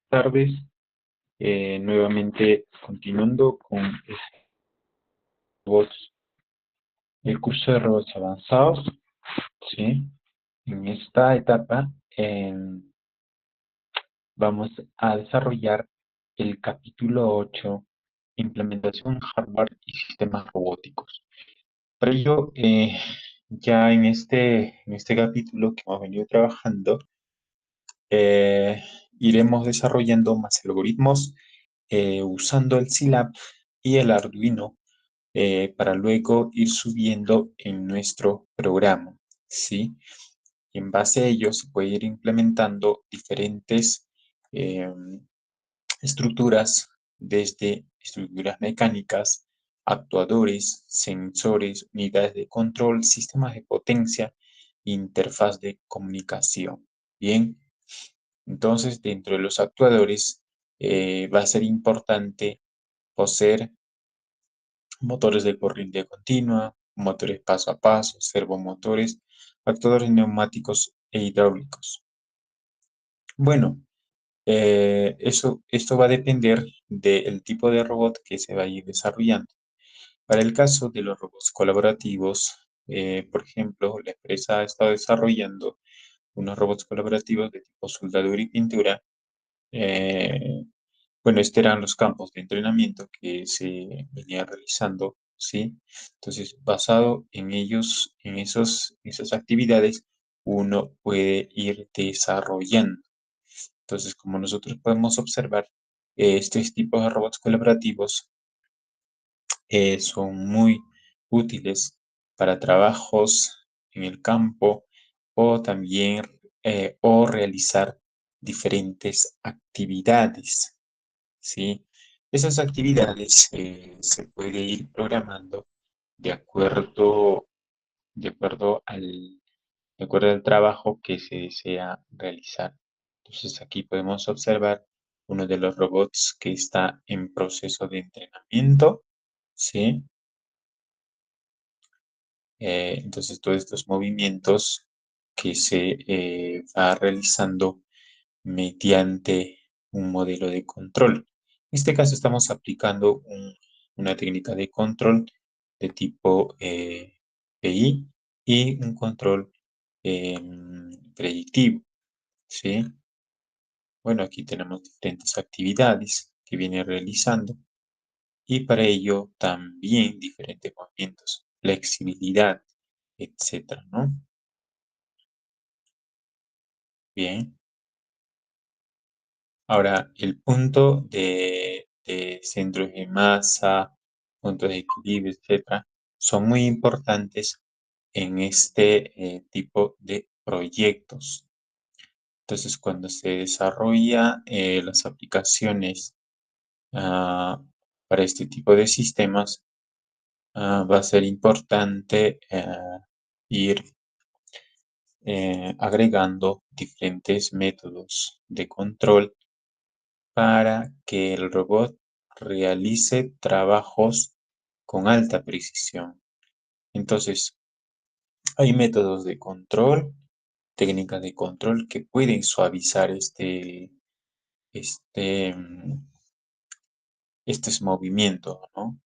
tardes. Nuevamente continuando con robots, el curso de robots avanzados, ¿sí? En esta etapa vamos a desarrollar el capítulo 8, implementación hardware y sistemas robóticos. Para ello, ya en este capítulo que hemos venido trabajando, eh, iremos desarrollando más algoritmos usando el Scilab y el Arduino para luego ir subiendo en nuestro programa, ¿sí? Y en base a ello se puede ir implementando diferentes eh, estructuras, desde estructuras mecánicas, actuadores, sensores, unidades de control, sistemas de potencia, interfaz de comunicación. Bien, entonces dentro de los actuadores va a ser importante poseer motores de corriente continua, motores paso a paso, servomotores, actuadores neumáticos e hidráulicos. Bueno, esto va a depender del tipo de robot que se va a ir desarrollando. Para el caso de los robots colaborativos, por ejemplo, la empresa ha estado desarrollando unos robots colaborativos de tipo soldadura y pintura. eh, Bueno, estos eran los campos de entrenamiento que se venía realizando, ¿sí? Entonces, basado en ellos, esas actividades, uno puede ir desarrollando. Entonces, como nosotros podemos observar, estos tipos de robots colaborativos son muy útiles para trabajos en el campo o también o realizar diferentes actividades. ¿Sí? Esas actividades se puede ir programando de acuerdo, de acuerdo al, de acuerdo al trabajo que se desea realizar. Entonces aquí podemos observar uno de los robots que está en proceso de entrenamiento, ¿sí? Entonces todos estos movimientos que se va realizando mediante un modelo de control. En este caso estamos aplicando una técnica de control de tipo PI y un control predictivo, ¿sí? Bueno, aquí tenemos diferentes actividades que viene realizando y para ello también diferentes movimientos, flexibilidad, etcétera, ¿no? Bien. Ahora, el punto de centros de masa, puntos de equilibrio, etcétera, son muy importantes en este tipo de proyectos. Entonces, cuando se desarrolla las aplicaciones ah, para este tipo de sistemas, va a ser importante ir agregando diferentes métodos de control para que el robot realice trabajos con alta precisión. Entonces, hay métodos de control, técnicas de control que pueden suavizar este, mm, estos movimientos, ¿no?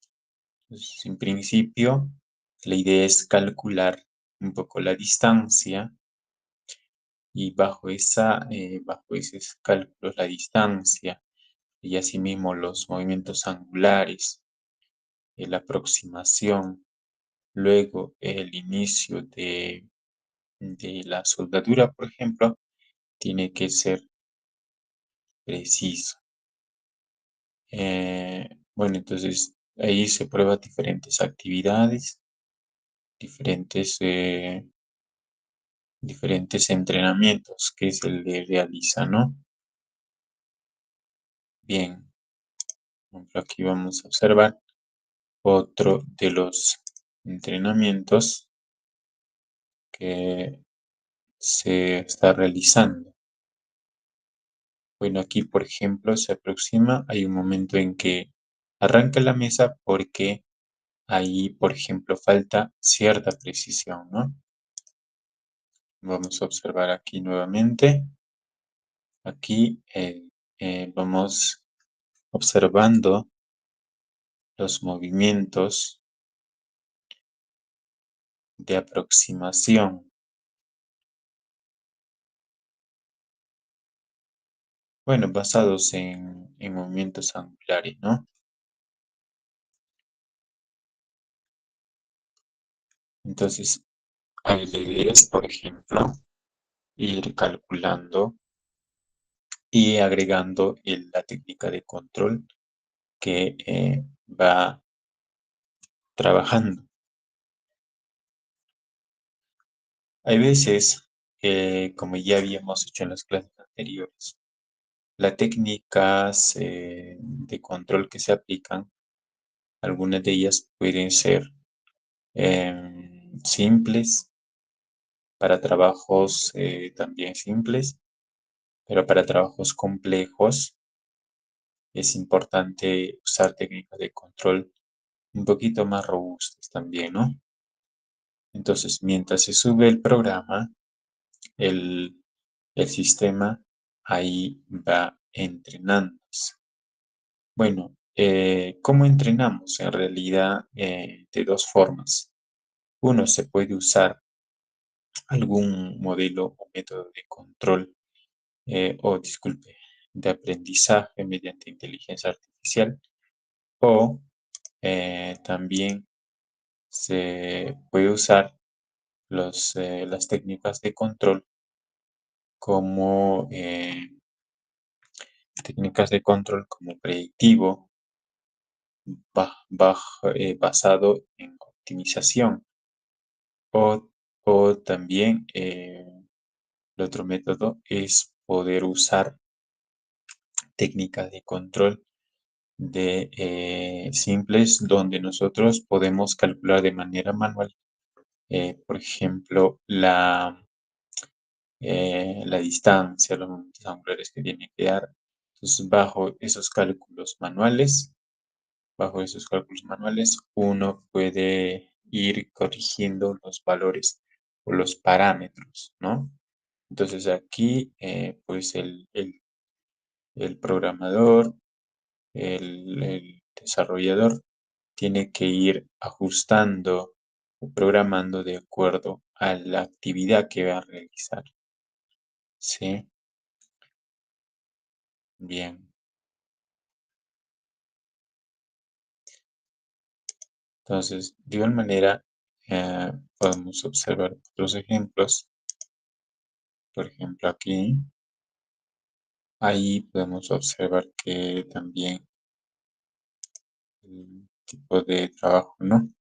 Entonces, en principio, la idea es calcular un poco la distancia y bajo esos cálculos, la distancia y asimismo los movimientos angulares, la aproximación, luego el inicio de la soldadura, por ejemplo, tiene que ser preciso. Bueno, entonces ahí se prueban diferentes actividades, diferentes, diferentes entrenamientos que se le realiza, ¿no? Bien, por ejemplo, aquí vamos a observar otro de los entrenamientos que se está realizando. Bueno, aquí, por ejemplo, se aproxima, hay un momento en que arranca la mesa porque ahí, por ejemplo, falta cierta precisión, ¿no? Vamos a observar aquí nuevamente. Aquí vamos observando los movimientos de aproximación, bueno, basados en movimientos angulares, ¿no? Entonces, ahí la idea es, por ejemplo, ir calculando y agregando la técnica de control que va trabajando. Hay veces, como ya habíamos hecho en las clases anteriores, las técnicas de control que se aplican, algunas de ellas pueden ser simples, para trabajos también simples, pero para trabajos complejos es importante usar técnicas de control un poquito más robustas también, ¿no? Entonces, mientras se sube el programa, el, el sistema ahí va entrenándose. Bueno, ¿cómo entrenamos? En realidad, de dos formas. Uno, se puede usar algún modelo o método de control, disculpe, de aprendizaje mediante inteligencia artificial, o también se puede usar las técnicas de control como predictivo basado en optimización, o, o también el otro método es poder usar técnicas de control de simples donde nosotros podemos calcular de manera manual, por ejemplo, la distancia, los momentos angulares que tiene que dar. Entonces, bajo esos cálculos manuales, uno puede ir corrigiendo los valores o los parámetros, ¿no? Entonces aquí, pues el programador, el desarrollador, tiene que ir ajustando o programando de acuerdo a la actividad que va a realizar. ¿Sí? Bien. Entonces, de igual manera, podemos observar otros ejemplos. Por ejemplo, aquí, ahí podemos observar que también el tipo de trabajo, ¿no?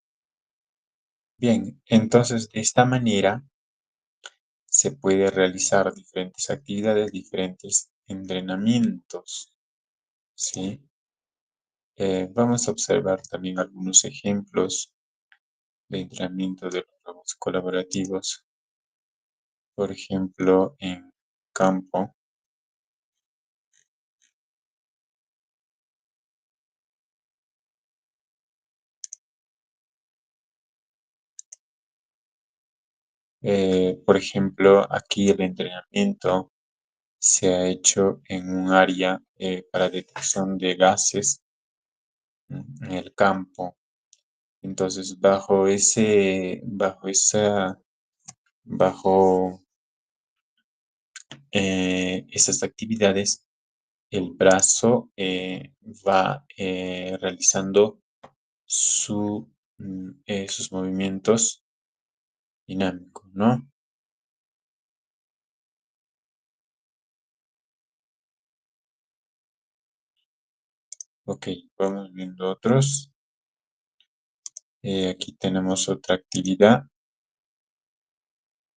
Bien, entonces de esta manera se puede realizar diferentes actividades, diferentes entrenamientos, ¿sí? Vamos a observar también algunos ejemplos de entrenamiento de los robots colaborativos, por ejemplo, en campo. Por ejemplo, aquí el entrenamiento se ha hecho en un área para detección de gases en el campo. Entonces, bajo esas actividades, el brazo va realizando sus movimientos dinámicos, ¿no? Ok, vamos viendo otros. Aquí tenemos otra actividad,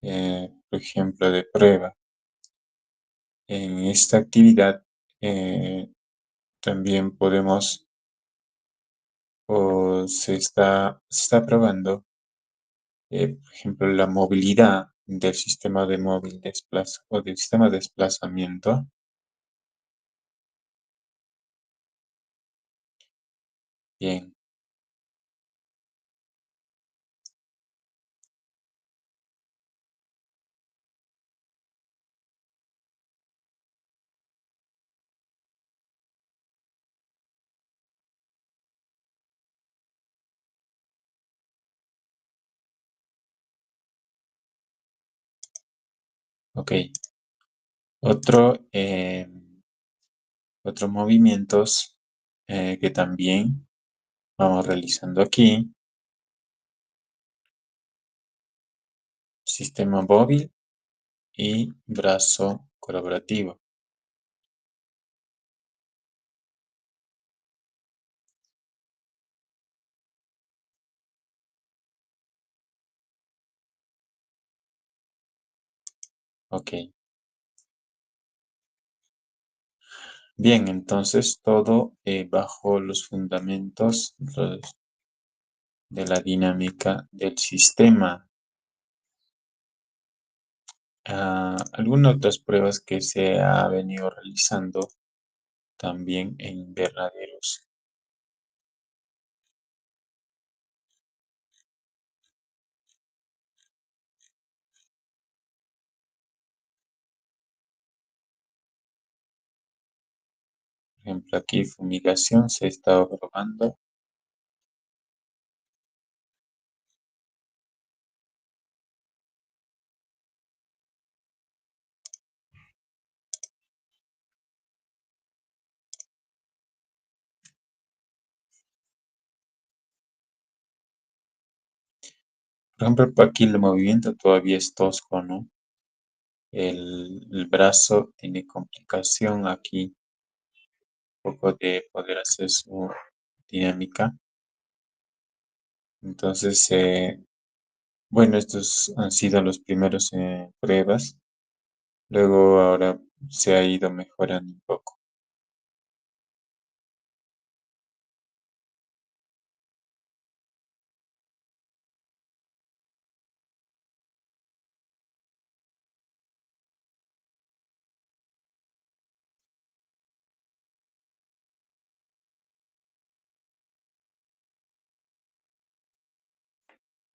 por ejemplo, de prueba. En esta actividad también podemos, o se está probando, por ejemplo, la movilidad del sistema de o del sistema de desplazamiento. Bien, Ok, otro, otros movimientos que también vamos realizando aquí, sistema móvil y brazo colaborativo. Ok, bien, entonces todo bajo los fundamentos de la dinámica del sistema. Algunas otras pruebas que se ha venido realizando también en invernaderos. Por ejemplo, aquí fumigación se está probando. Por ejemplo, aquí el movimiento todavía es tosco, ¿no? El brazo tiene complicación aquí, un poco de poder hacer su dinámica. Entonces, bueno, estos han sido los primeros pruebas. Luego ahora se ha ido mejorando un poco.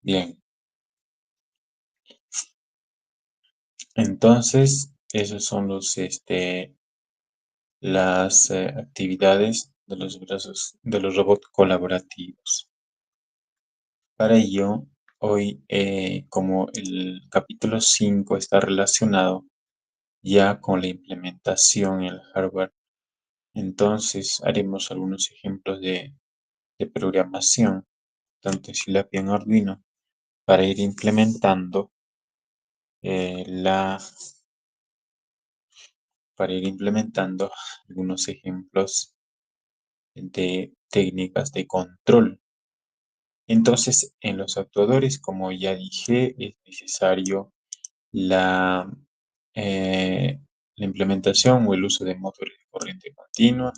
Bien, entonces esos son las actividades de los brazos de los robots colaborativos. Para ello, hoy, como el capítulo 5 está relacionado ya con la implementación en el hardware, entonces haremos algunos ejemplos de programación, tanto en Scilab y en Arduino, para ir implementando eh, la, para ir implementando algunos ejemplos de técnicas de control. Entonces, en los actuadores, como ya dije, es necesario la, eh, la implementación o el uso de motores de corriente continua,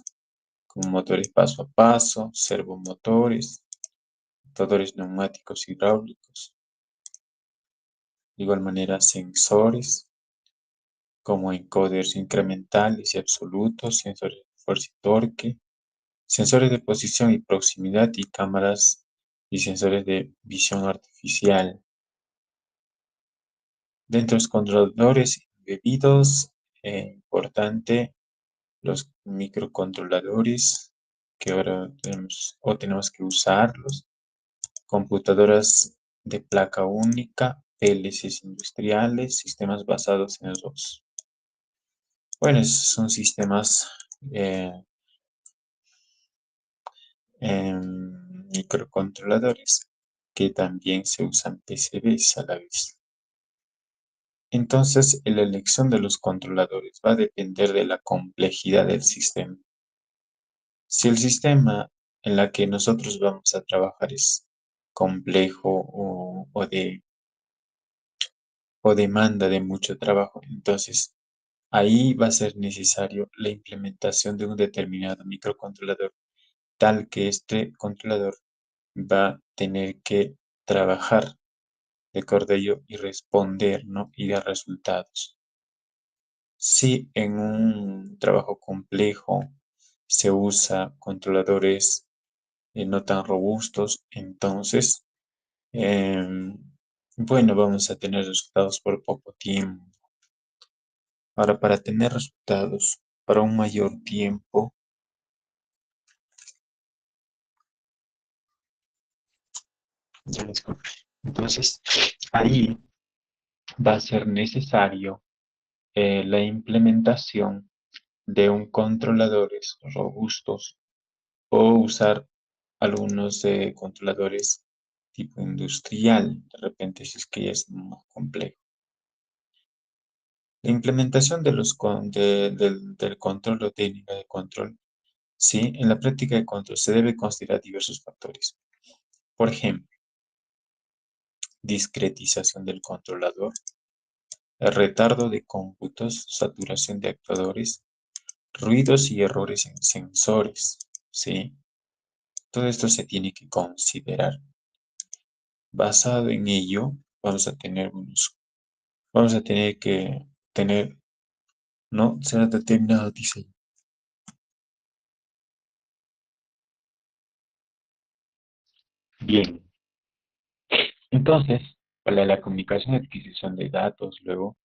como motores paso a paso, servomotores, motores neumáticos hidráulicos, de igual manera sensores, como encoders incrementales y absolutos, sensores de fuerza y torque, sensores de posición y proximidad y cámaras y sensores de visión artificial. Dentro de los controladores embebidos, importante los microcontroladores que ahora tenemos que usarlos, computadoras de placa única, PLCs industriales, sistemas basados en los, bueno, esos son sistemas eh, microcontroladores que también se usan PCBs a la vez. Entonces, la elección de los controladores va a depender de la complejidad del sistema. Si el sistema en la que nosotros vamos a trabajar es complejo o demanda de mucho trabajo, entonces ahí va a ser necesario la implementación de un determinado microcontrolador, tal que este controlador va a tener que trabajar de acuerdo a ello y responder, ¿no? Y dar resultados. Si en un trabajo complejo se usa controladores no tan robustos, entonces, bueno, vamos a tener resultados por poco tiempo. Ahora, para tener resultados para un mayor tiempo, ya disculpe. Entonces, ahí va a ser necesario la implementación de un controladores robustos o usar algunos controladores tipo industrial, de repente si es que ya es más complejo. La implementación de del control o técnica de control, sí, en la práctica de control se debe considerar diversos factores. Por ejemplo, discretización del controlador, el retardo de cómputos, saturación de actuadores, ruidos y errores en sensores, ¿sí? Todo esto se tiene que considerar. Basado en ello, vamos a tener que tener, ¿no? Será determinado diseño. Bien, entonces, para la comunicación y adquisición de datos, luego,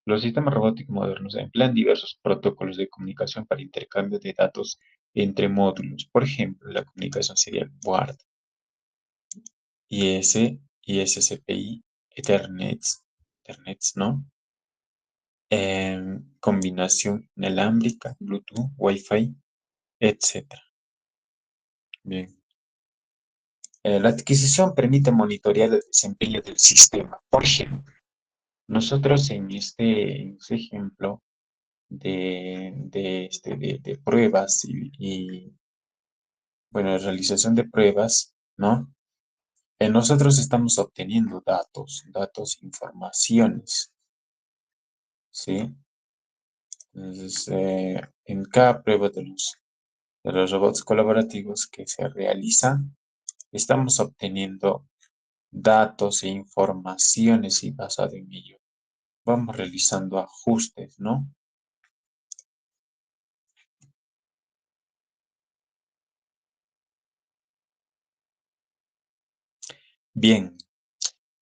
los sistemas robóticos modernos emplean diversos protocolos de comunicación para intercambio de datos entre módulos. Por ejemplo, la comunicación serial WARD, IS, ISCPI, Ethernet, ¿no? Combinación inalámbrica, Bluetooth, Wi-Fi, etcétera. Bien. La adquisición permite monitorear el desempeño del sistema. Por ejemplo, nosotros en este ejemplo de pruebas bueno, realización de pruebas, ¿no? Nosotros estamos obteniendo datos, informaciones, ¿sí? Entonces, en cada prueba de los robots colaborativos que se realizan, estamos obteniendo datos e informaciones y basado en ello vamos realizando ajustes, ¿no? Bien,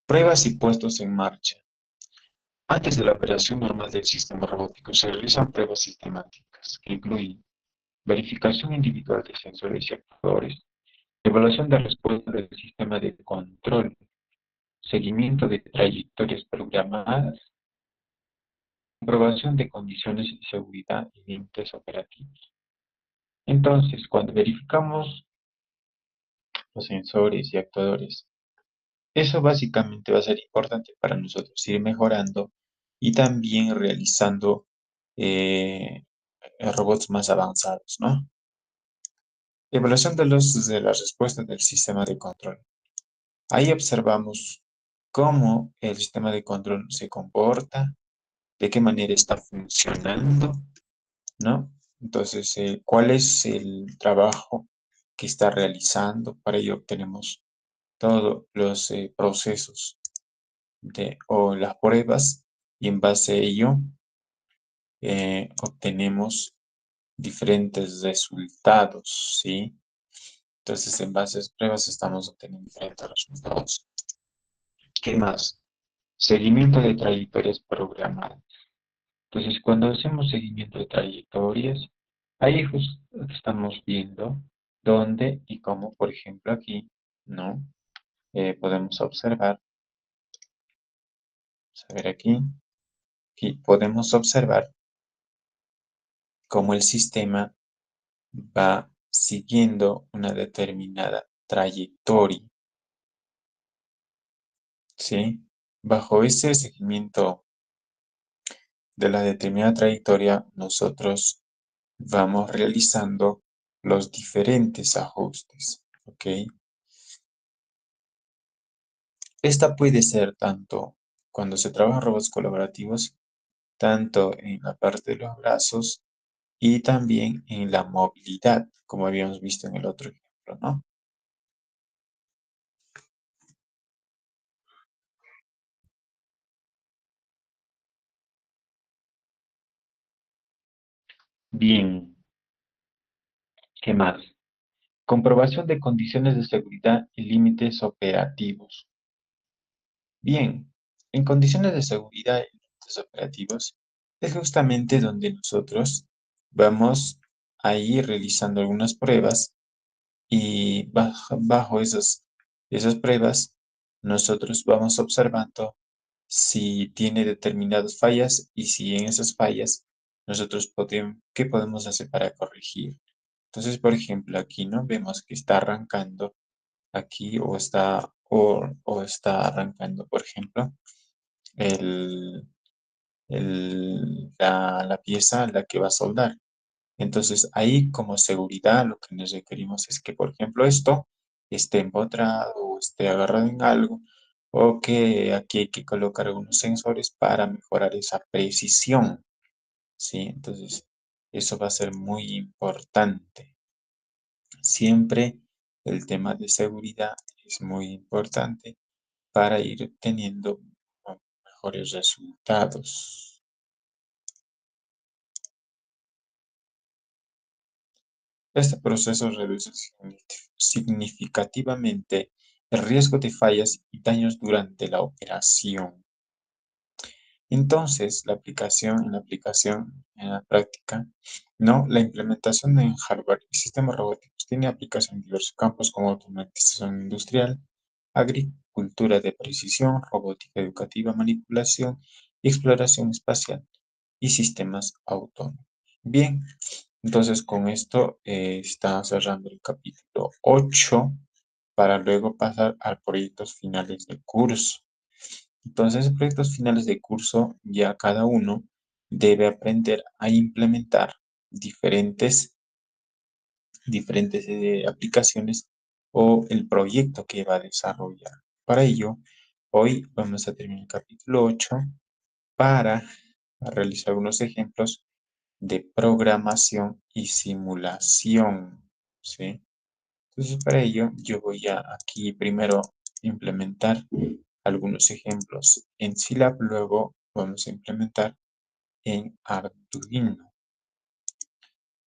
pruebas y puestos en marcha. Antes de la operación normal del sistema robótico se realizan pruebas sistemáticas que incluyen verificación individual de sensores y actuadores, evaluación de respuesta del sistema de control, seguimiento de trayectorias programadas, comprobación de condiciones de seguridad y límites operativos. Entonces, cuando verificamos los sensores y actuadores, eso básicamente va a ser importante para nosotros ir mejorando y también realizando eh, robots más avanzados, ¿no? Evaluación de las respuestas del sistema de control. Ahí observamos cómo el sistema de control se comporta, de qué manera está funcionando, ¿no? Entonces, ¿cuál es el trabajo que está realizando? Para ello obtenemos todos los procesos o las pruebas y en base a ello obtenemos diferentes resultados, ¿sí? Entonces, en base a las pruebas estamos obteniendo diferentes resultados. ¿Qué más? Seguimiento de trayectorias programadas. Entonces, cuando hacemos seguimiento de trayectorias, ahí justo estamos viendo dónde y cómo, por ejemplo, aquí, ¿no? Podemos observar, vamos a ver aquí podemos observar cómo el sistema va siguiendo una determinada trayectoria, ¿sí? Bajo ese seguimiento de la determinada trayectoria, nosotros vamos realizando los diferentes ajustes, ¿ok? Esta puede ser tanto cuando se trabaja en robots colaborativos, tanto en la parte de los brazos y también en la movilidad, como habíamos visto en el otro ejemplo, ¿no? Bien, ¿qué más? Comprobación de condiciones de seguridad y límites operativos. Bien, en condiciones de seguridad y límites operativos es justamente donde nosotros vamos a ir realizando algunas pruebas y bajo esas pruebas nosotros vamos observando si tiene determinadas fallas y si en esas fallas nosotros podemos, ¿qué podemos hacer para corregir? Entonces, por ejemplo, aquí no vemos que está arrancando aquí o está arrancando, por ejemplo, el, la pieza a la que va a soldar. Entonces, ahí como seguridad lo que nos requerimos es que, por ejemplo, esto esté empotrado o esté agarrado en algo, o que aquí hay que colocar algunos sensores para mejorar esa precisión, ¿sí? Entonces, eso va a ser muy importante. Siempre el tema de seguridad es muy importante para ir teniendo mejores resultados. Este proceso reduce significativamente el riesgo de fallas y daños durante la operación. Entonces, en la práctica, ¿no? La implementación en hardware y sistemas robóticos tiene aplicación en diversos campos como automatización industrial, agricultura de precisión, robótica educativa, manipulación y exploración espacial y sistemas autónomos. Bien, entonces con esto está cerrando el capítulo 8 para luego pasar a proyectos finales de curso. Entonces, en proyectos finales de curso, ya cada uno debe aprender a implementar diferentes aplicaciones o el proyecto que va a desarrollar. Para ello, hoy vamos a terminar el capítulo 8 para realizar unos ejemplos de programación y simulación, ¿sí? Entonces, para ello, yo voy a aquí primero implementar algunos ejemplos en Scilab, luego vamos a implementar en Arduino.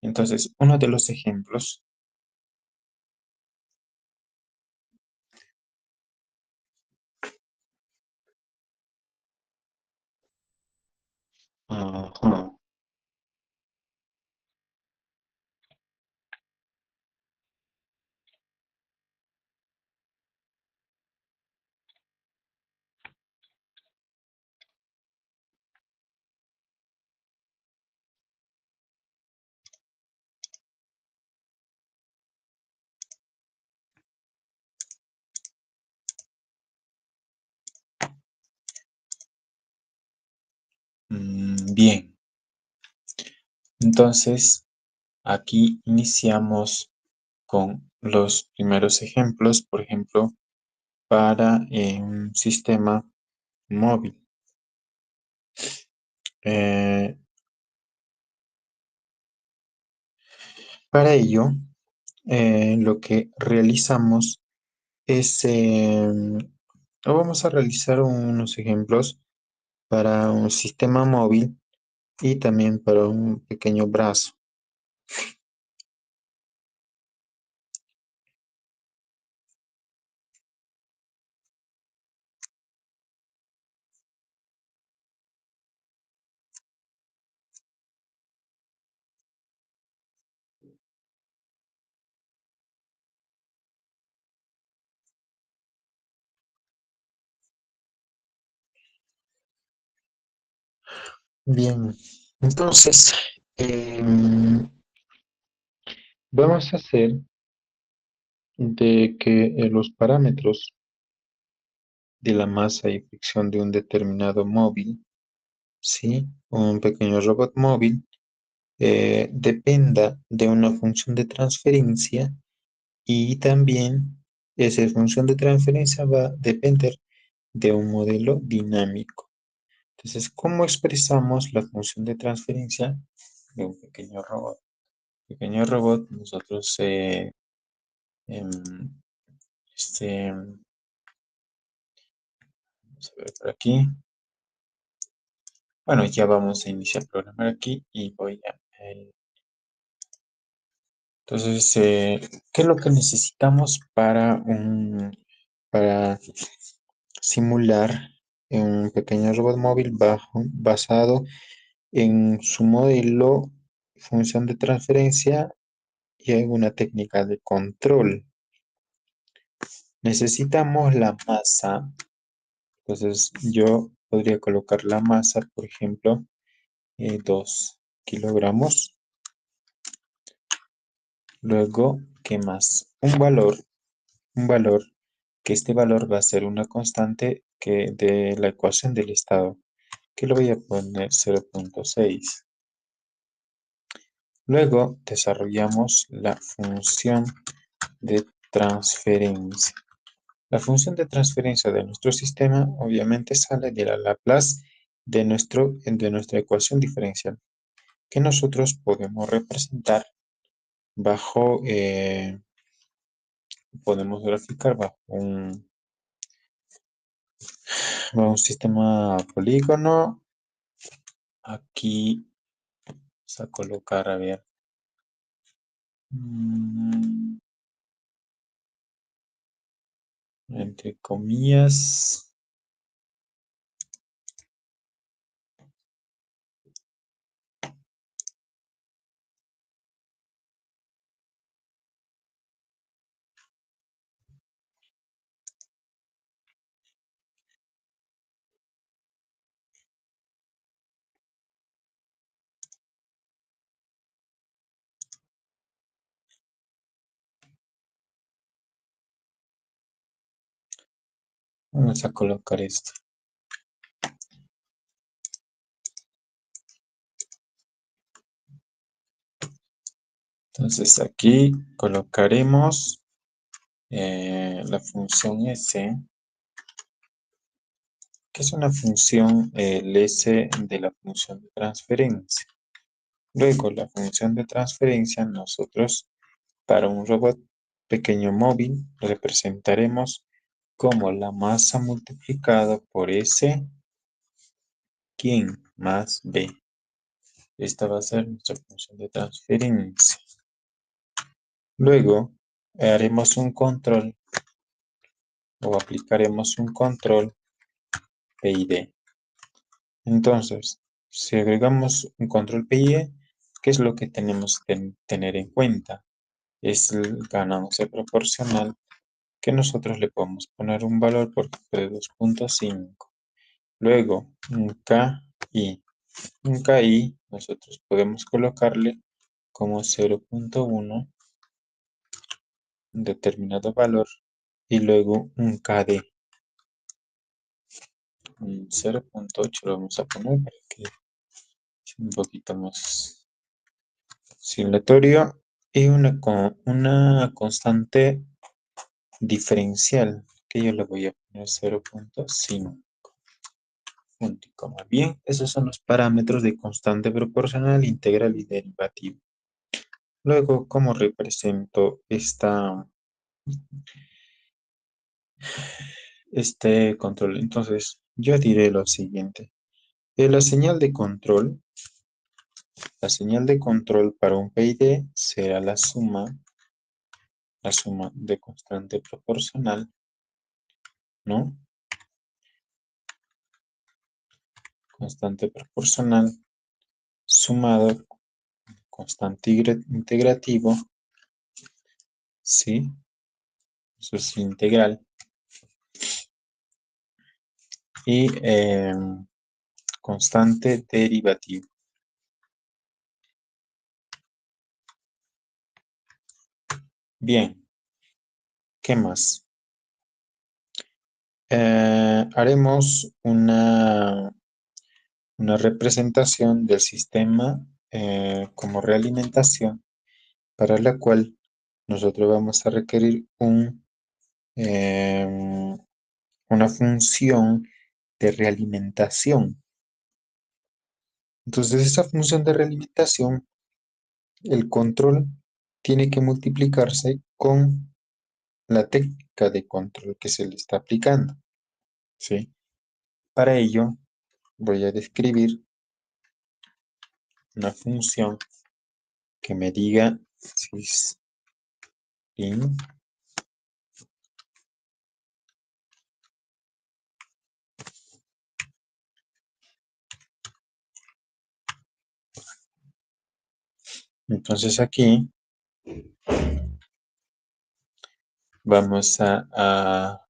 Entonces, uno de los ejemplos, ajá, bien, entonces aquí iniciamos con los primeros ejemplos, por ejemplo, para un sistema móvil. Eh, para ello, lo que realizamos es, vamos a realizar unos ejemplos para un sistema móvil y también para un pequeño brazo. Bien, entonces vamos a hacer de que los parámetros de la masa y fricción de un determinado móvil, ¿sí? Un pequeño robot móvil, dependa de una función de transferencia y también esa función de transferencia va a depender de un modelo dinámico. Entonces, ¿cómo expresamos la función de transferencia de un pequeño robot? Pequeño robot, nosotros, em, vamos a ver por aquí. Bueno, ya vamos a iniciar el programa aquí y voy a... entonces, ¿qué es lo que necesitamos para simular un pequeño robot móvil basado en su modelo, función de transferencia y alguna técnica de control? Necesitamos la masa. Entonces yo podría colocar la masa, por ejemplo, 2 kilogramos. Luego, ¿qué más? Un valor, que este valor va a ser una constante que de la ecuación del estado, que lo voy a poner 0,6. Luego desarrollamos la función de transferencia. La función de transferencia de nuestro sistema obviamente sale de la Laplace de nuestra ecuación diferencial, que nosotros podemos representar bajo, podemos graficar bajo un sistema polígono. Aquí vamos a colocar, a ver, mm, entre comillas, vamos a colocar esto. Entonces aquí colocaremos la función S, que es una función, el S de la función de transferencia. Luego, la función de transferencia, nosotros para un robot pequeño móvil representaremos como la masa multiplicada por S, ¿quién? Más B. Esta va a ser nuestra función de transferencia. Luego, haremos un control o aplicaremos un control PID. Entonces, si agregamos un control PID, ¿qué es lo que tenemos que tener en cuenta? Es el ganancia proporcional, que nosotros le podemos poner un valor, por ejemplo, de 2,5. Luego, un KI. Un KI nosotros podemos colocarle como 0,1 un determinado valor, y luego un KD. Un 0,8 lo vamos a poner para que sea un poquito más oscilatorio, y una constante diferencial, que yo le voy a poner 0,5. Punto y coma. Bien, esos son los parámetros de constante proporcional, integral y derivativo. Luego, ¿cómo represento este control? Entonces, yo diré lo siguiente. La señal de control para un PID será la suma de constante proporcional, ¿no? Constante proporcional sumado constante integrativo, ¿sí? Eso es integral. Y constante derivativo. Bien, ¿qué más? Haremos una representación del sistema como realimentación, para la cual nosotros vamos a requerir una función de realimentación. Entonces, esa función de realimentación, el control tiene que multiplicarse con la técnica de control que se le está aplicando, ¿sí? Para ello, voy a describir una función que me diga syslin. Entonces aquí vamos a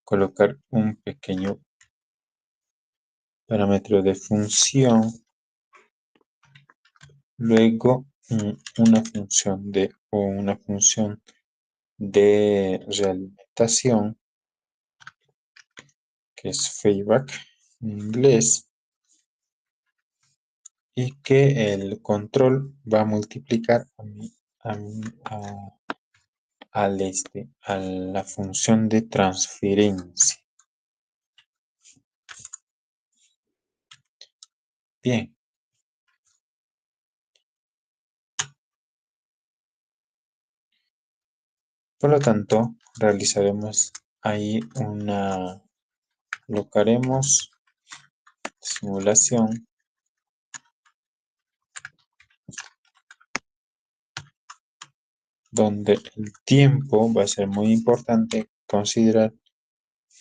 colocar un pequeño parámetro de función, luego una función de realimentación, que es feedback en inglés, y que el control va a multiplicar a la función de transferencia. Bien. Por lo tanto, realizaremos ahí colocaremos simulación donde el tiempo va a ser muy importante considerar.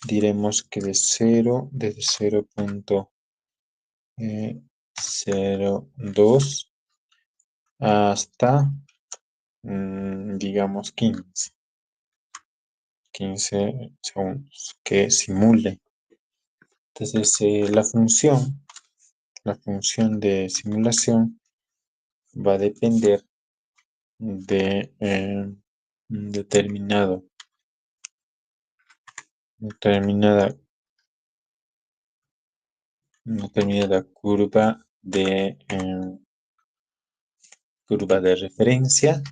Diremos que desde 0.02 hasta, digamos, 15 segundos que simule. Entonces, la función de simulación va a depender de determinada curva de referencia,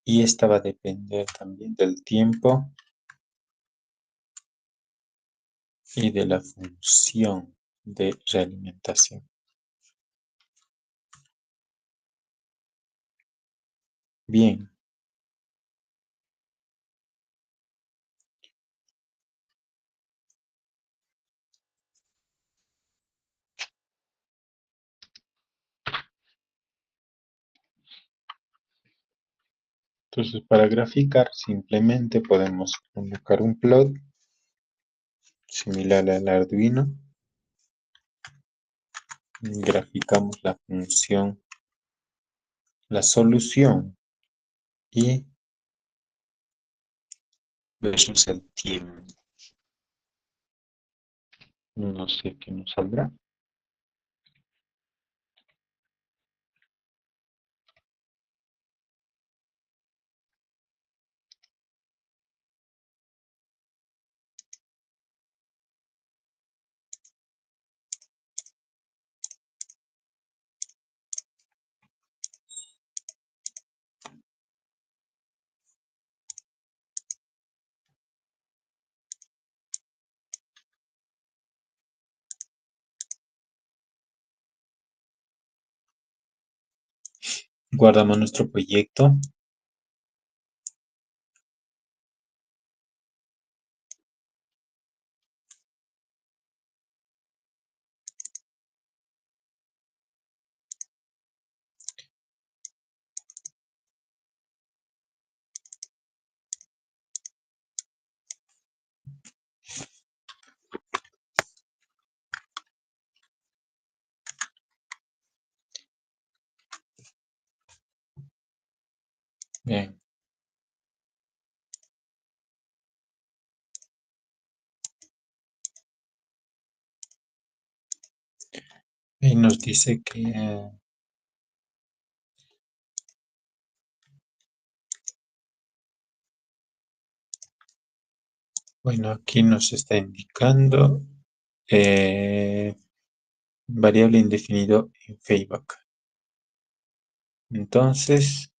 y esta va a depender también del tiempo y de la función de realimentación. Bien. Entonces, para graficar, simplemente podemos colocar un plot similar al Arduino. Graficamos la función, la solución, y versus el tiempo. No sé qué nos saldrá. Guardamos nuestro proyecto. Bien. Y nos dice que, bueno, aquí nos está indicando variable indefinido en feedback. Entonces,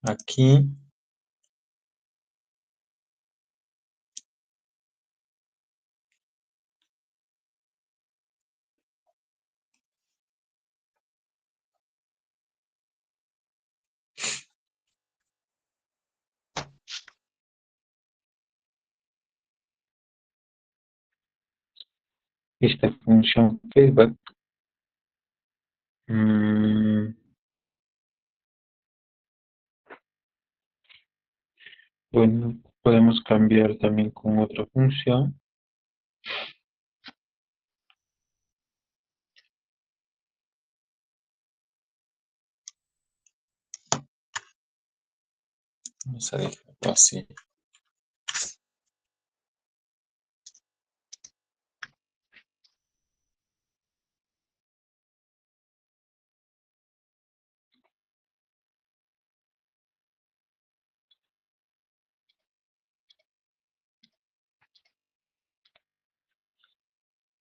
aquí esta función feedback, bueno, podemos cambiar también con otra función. Vamos a dejarlo así.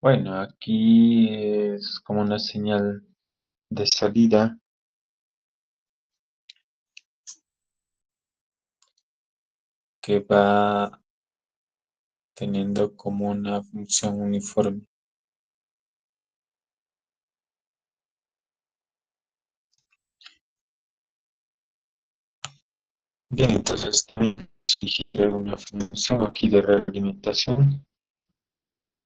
Bueno, aquí es como una señal de salida que va teniendo como una función uniforme. Bien, entonces también elegir una función aquí de realimentación, no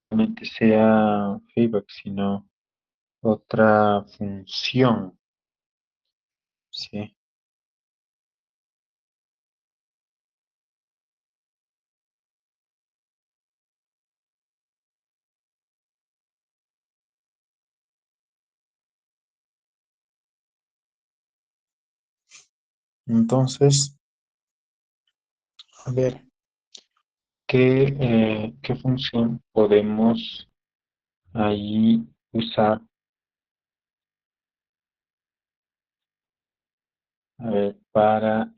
solamente sea feedback, sino otra función, ¿sí? Entonces, a ver, ¿qué función podemos ahí usar, a ver, para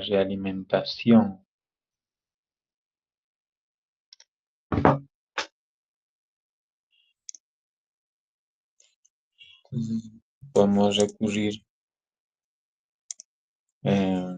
realimentación? Entonces, podemos recurrir, eh,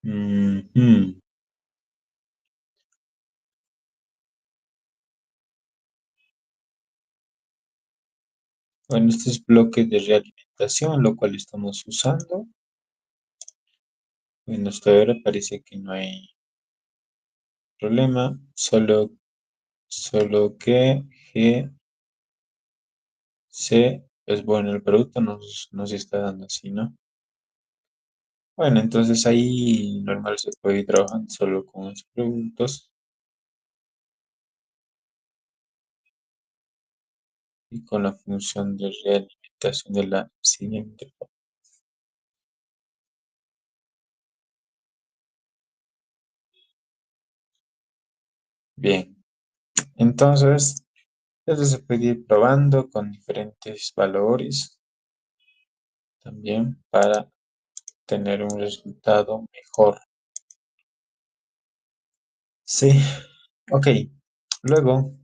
ujú. Bueno, este es bloque de realimentación, lo cual estamos usando. Bueno, hasta ahora parece que no hay problema, solo que G, C, pues bueno, el producto nos está dando así, ¿no? Bueno, entonces ahí normal se puede ir trabajando solo con los productos y con la función de realimentación de la siguiente. Bien, entonces eso se puede ir probando con diferentes valores también para tener un resultado mejor. Sí, ok. Luego,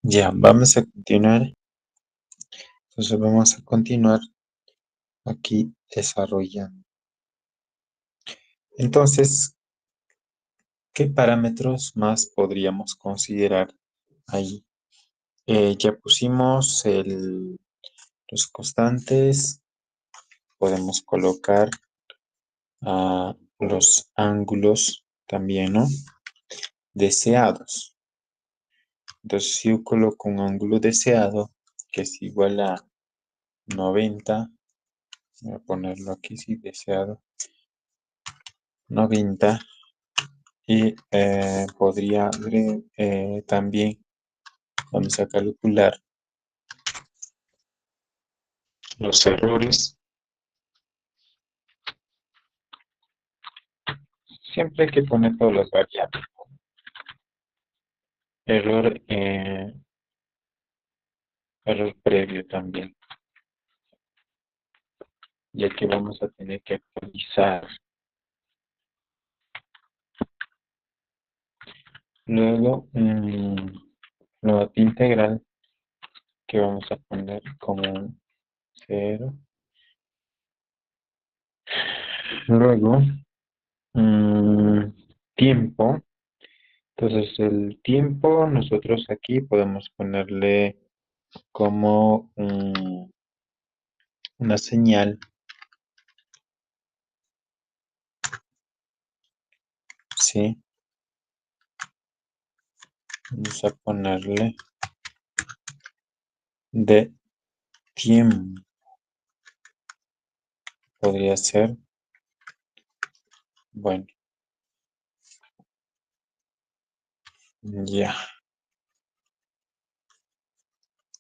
Ya, vamos a continuar. Entonces vamos a continuar aquí desarrollando. Entonces, ¿qué parámetros más podríamos considerar ahí? Ya pusimos los constantes, podemos colocar los ángulos también, ¿no? Deseados. Entonces, si yo coloco un ángulo deseado que es igual a 90, voy a ponerlo aquí, sí, deseado, 90, y podría también, vamos a calcular los errores. Siempre hay que poner todas las variables. Error, error previo también, ya que vamos a tener que actualizar. Luego, la integral que vamos a poner como 0. Luego, mm, tiempo. Entonces, el tiempo, nosotros aquí podemos ponerle como una señal, ¿sí? Vamos a ponerle de tiempo. Podría ser, bueno, ya.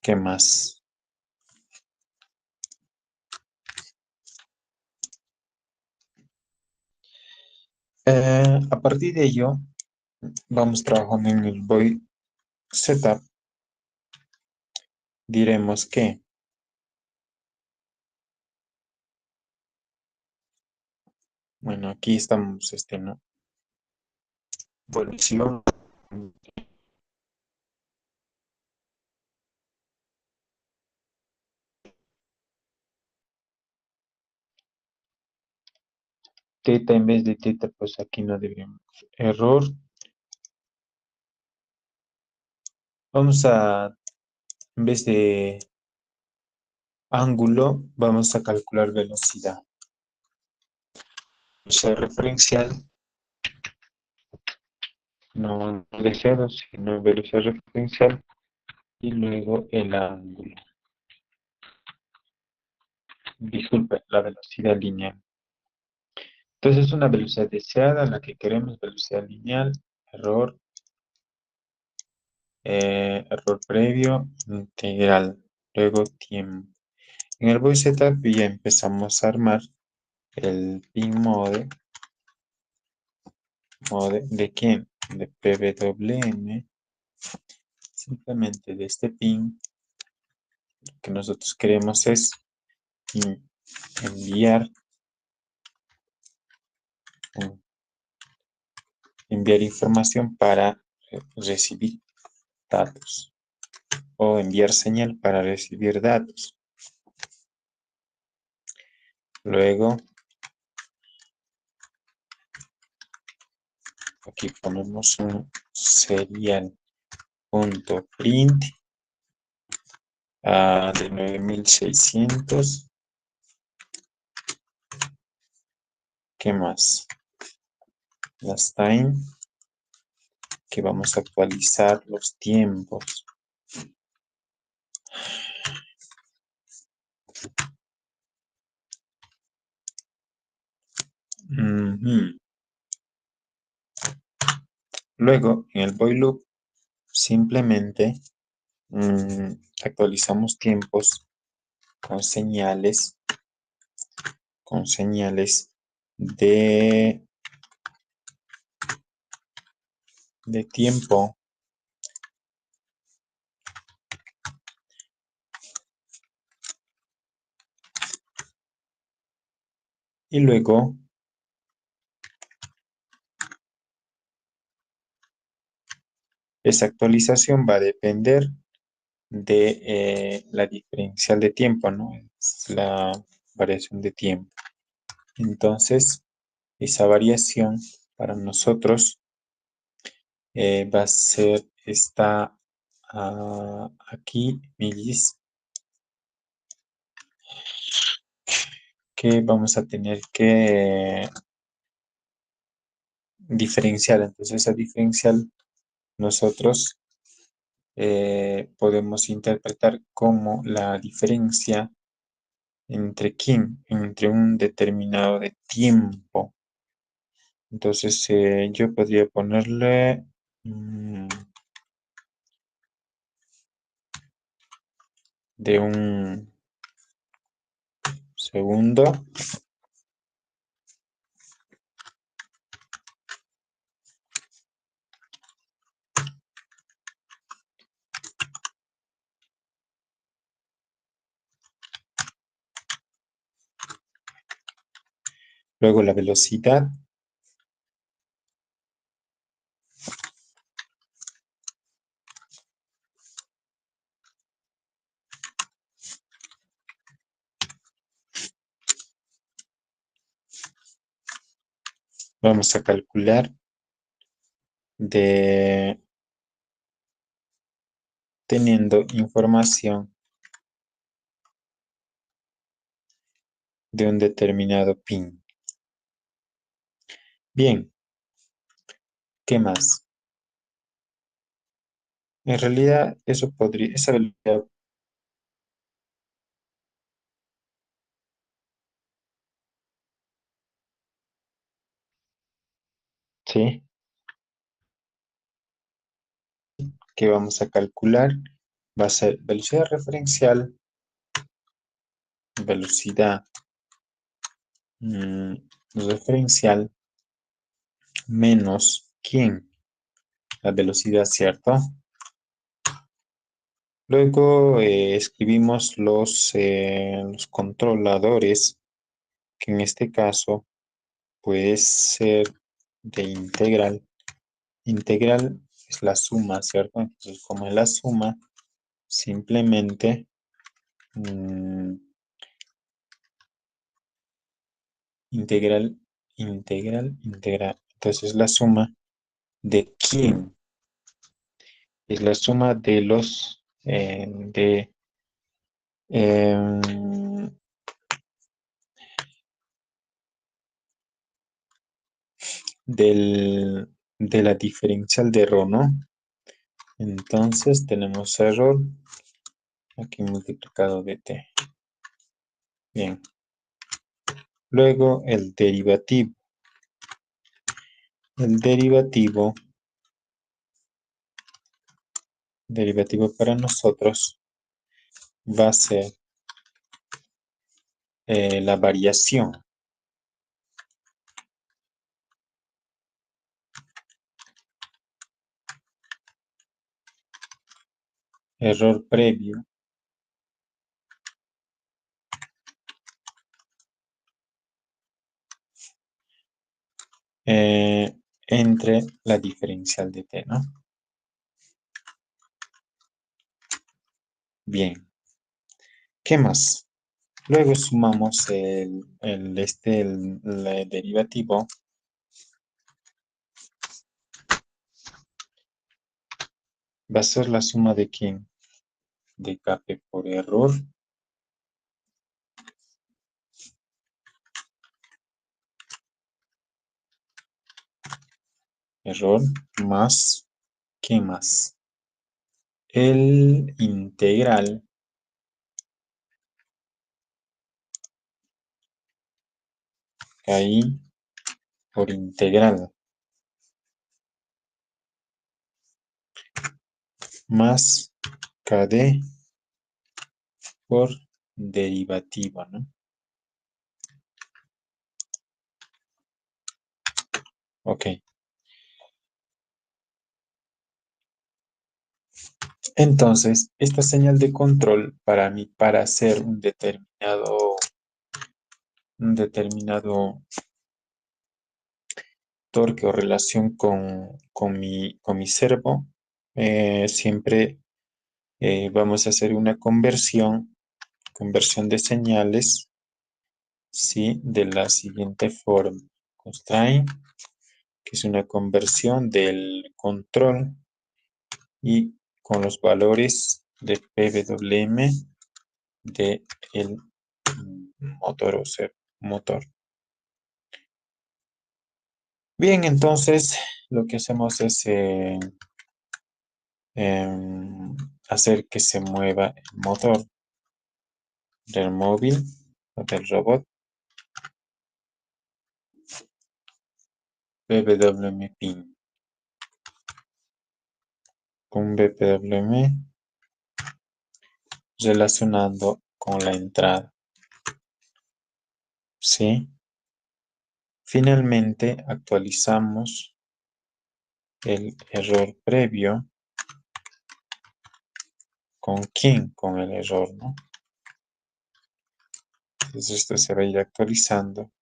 ¿Qué más? A partir de ello, vamos trabajando en el void setup. Diremos que, bueno, aquí estamos, ¿no? Evolución. Teta en vez de teta, pues aquí no deberíamos. Error. Vamos a, en vez de ángulo, vamos a calcular velocidad. Velocidad referencial, no de cero, sino velocidad referencial y luego el ángulo. Disculpe, la velocidad lineal. Entonces es una velocidad deseada, la que queremos, velocidad lineal, error, error previo, integral, luego tiempo. En el voice setup ya empezamos a armar el pin mode de quién, de PWM, simplemente de este pin. Lo que nosotros queremos es enviar información para recibir datos o enviar señal para recibir datos. Luego aquí ponemos un serial.print de 9600. ¿Qué más? Last time, que vamos a actualizar los tiempos. Luego, en el void loop, simplemente actualizamos tiempos con señales de tiempo. Y luego esa actualización va a depender de la diferencial de tiempo, ¿no? Es la variación de tiempo. Entonces, esa variación para nosotros va a ser esta aquí, millis, que vamos a tener que diferenciar. Entonces, esa diferencial nosotros podemos interpretar como la diferencia entre quién, entre un determinado de tiempo. Entonces, yo podría ponerle de un segundo. Luego la velocidad. Vamos a calcular de teniendo información de un determinado pin. Bien, ¿qué más? En realidad, eso podría, esa velocidad, ¿sí? Que vamos a calcular va a ser velocidad referencial, velocidad mm, referencial menos ¿quién? La velocidad, ¿cierto? Luego escribimos los controladores, que en este caso puede ser de integral. Integral es la suma, ¿cierto? Entonces, como es la suma, simplemente integral, integral. Entonces, la suma de quién es la suma de los em, de la diferencial de ρ, ¿no? Entonces tenemos error aquí multiplicado de t. Bien. Luego el derivativo. El derivativo para nosotros va a ser la variación. Error previo entre la diferencial de t, ¿no? Bien. ¿Qué más? Luego sumamos el derivativo. Va a ser la suma de quién? De kp por error. Error más, ¿qué más? El integral ahí por integral más kd por derivativa, ¿no? Ok. Entonces, esta señal de control para mí, para hacer un determinado torque o relación con mi servo, siempre Vamos a hacer una conversión de señales, ¿sí? De la siguiente forma. Constraint, que es una conversión del control y con los valores de PWM de el motor o ser motor. Bien, entonces lo que hacemos es hacer que se mueva el motor del móvil o del robot. BPWM pin. Un BPWM relacionando con la entrada. ¿Sí? Finalmente actualizamos el error previo. ¿Con quién? Con el error, ¿no? Entonces esto se va a ir actualizando.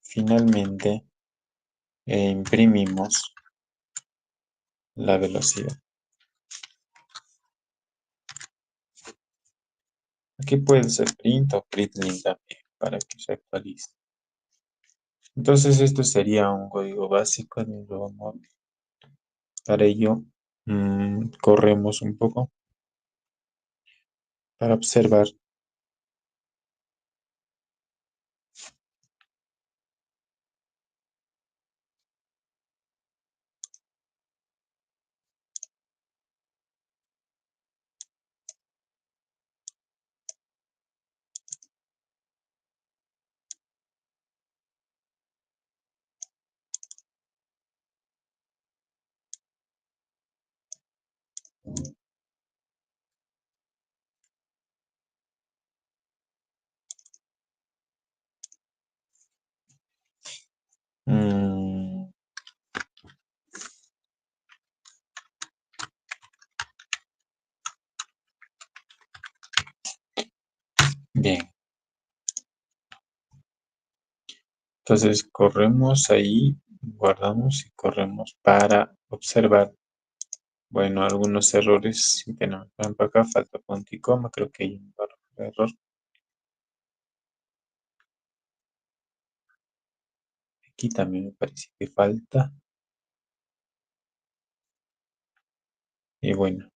Finalmente imprimimos la velocidad. Aquí puede ser print o println también para que se actualice. Entonces esto sería un código básico de un robot móvil. Para ello corremos un poco para observar. Mm, bien, entonces corremos ahí, guardamos y corremos para observar. Bueno, algunos errores si tenemos. Por ejemplo, acá falta punto y coma, creo que hay un error. Aquí también me parece que falta. Y bueno,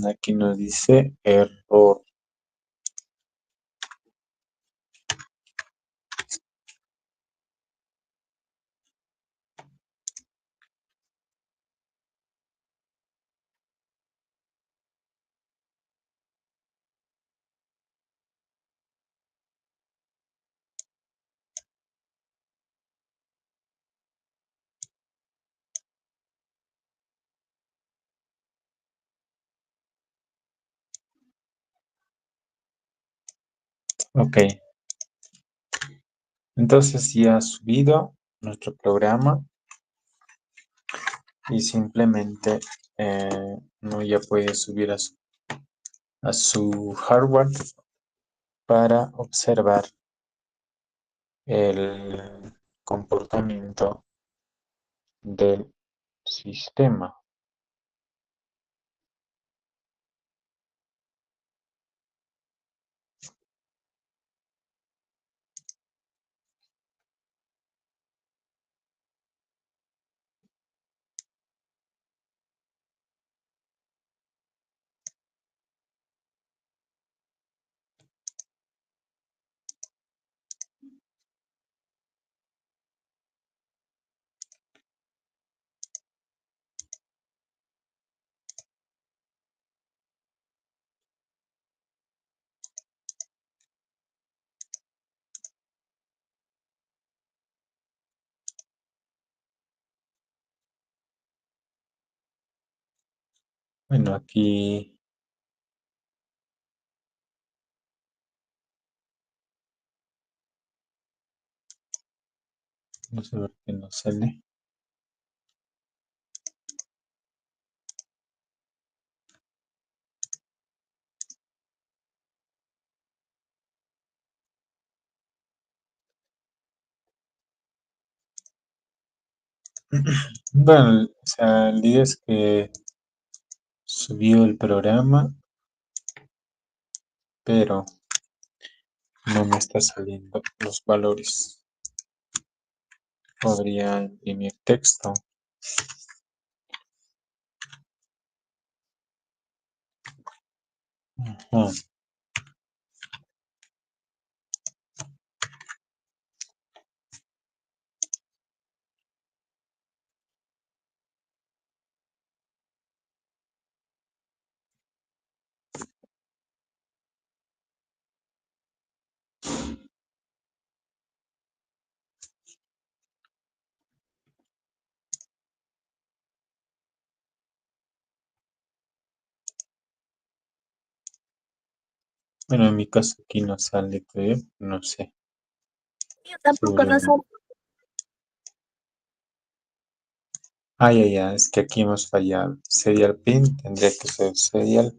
aquí nos dice error. Ok, entonces ya ha subido nuestro programa y simplemente no ya puede subir a su hardware para observar el comportamiento del sistema. Bueno, aquí vamos a ver qué nos sale. Bueno, o sea, el día es que subió el programa, pero no me está saliendo los valores. Podría imprimir texto. Ajá. Bueno, en mi caso aquí no sale, creo, no sé. Yo tampoco no sé. Seguro. Es que aquí hemos fallado. Serial pin tendría que ser serial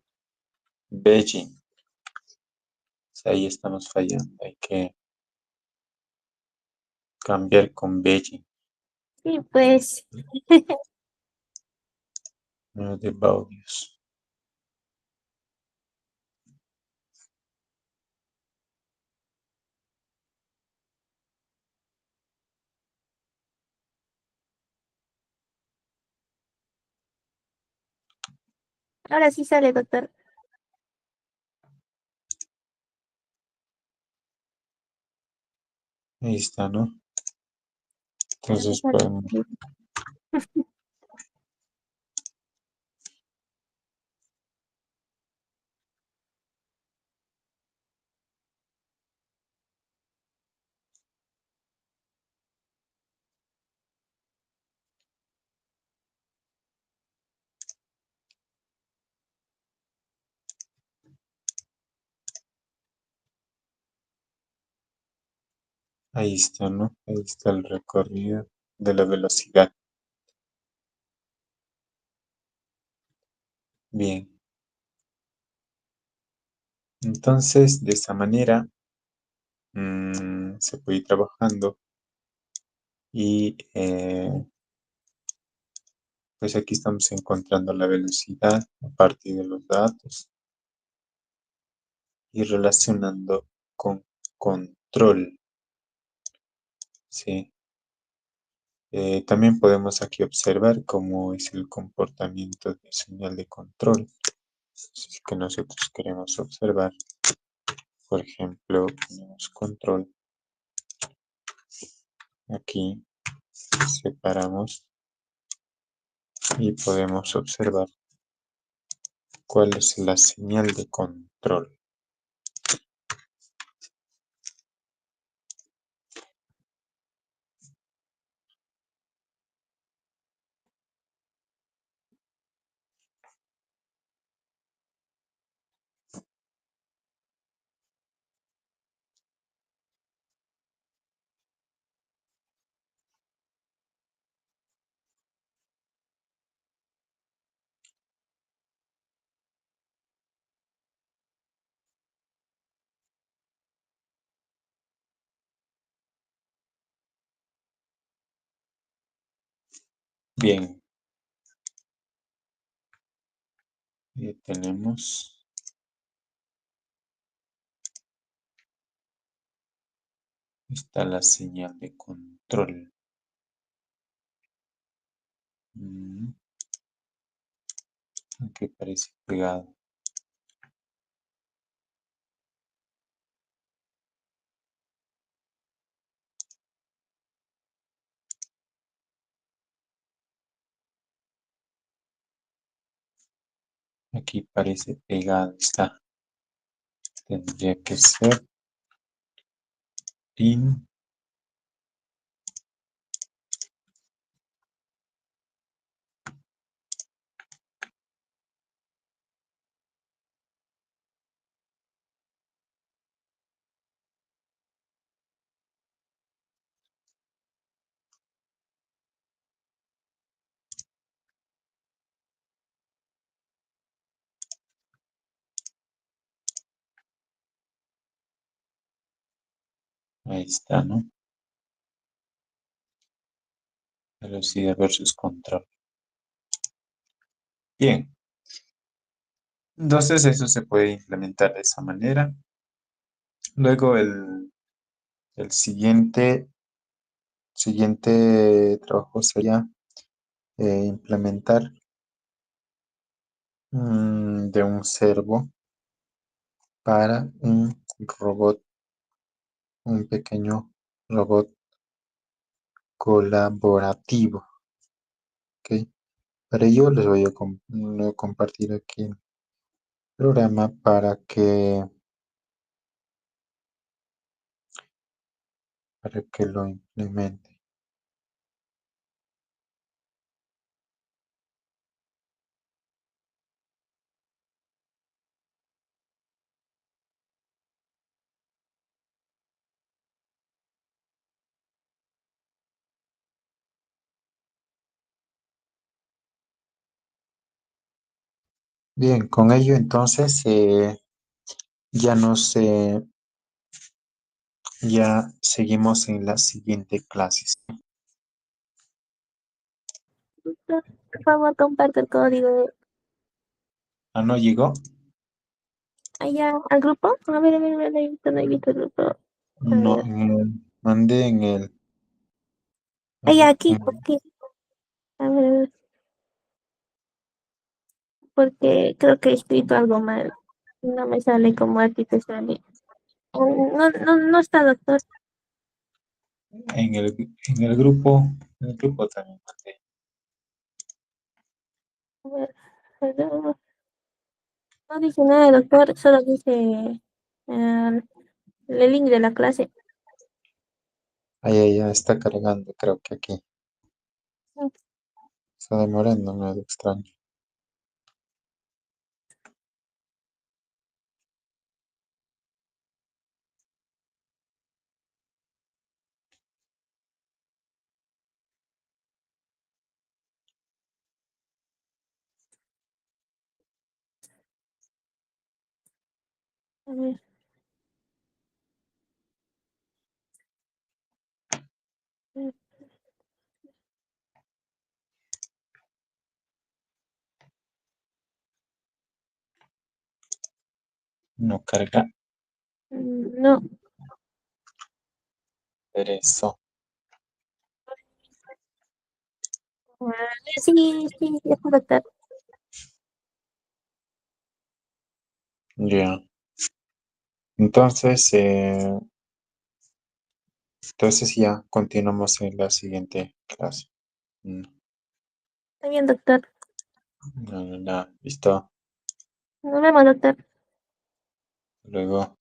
Beijing. O sea, ahí estamos fallando. Hay que cambiar con Beijing. Sí, pues, No de Baudius. ahora sí sale, doctor. Ahí está, ¿no? Ahora me Entonces sale. podemos. Ahí está, ¿no? Ahí está el recorrido de la velocidad. Bien. Entonces, de esa manera se puede ir trabajando y pues aquí estamos encontrando la velocidad a partir de los datos y relacionando con control, ¿sí? También podemos aquí observar cómo es el comportamiento de señal de control. Si es que nosotros queremos observar, por ejemplo, ponemos control aquí, separamos y podemos observar cuál es la señal de control. Bien, tenemos está la señal de control. Mm, Aquí parece pegado. Aquí parece pegado. Está. Tendría que ser pin. Ahí está, ¿no? Velocidad versus control. Bien, entonces eso se puede implementar de esa manera. Luego el siguiente trabajo sería implementar de un servo para un robot, un pequeño robot colaborativo. ¿Ok? Para ello les voy a compartir aquí el programa para que lo implemente. Bien, con ello entonces ya nos ya seguimos en las siguientes clases. Doctor, por favor, comparte el código Ah, ¿no llegó? allá al grupo. A ver, no he visto el grupo. A No, ver. mandé en el... Allá, aquí, en- aquí. A ver, porque creo que he escrito algo mal. No me sale como a ti te sale. No está, doctor. en el grupo también mandé. A ver, no dice nada, doctor. Solo dice el link de la clase. Ahí ya está cargando, creo que aquí. Está demorando, medio extraño. A ver. No carga. No. Ver eso. Sí, sí, ya está, doctor. Ya. Entonces, entonces ya continuamos en la siguiente clase. Mm, Está bien, doctor. Listo. Nos vemos, doctor. Luego.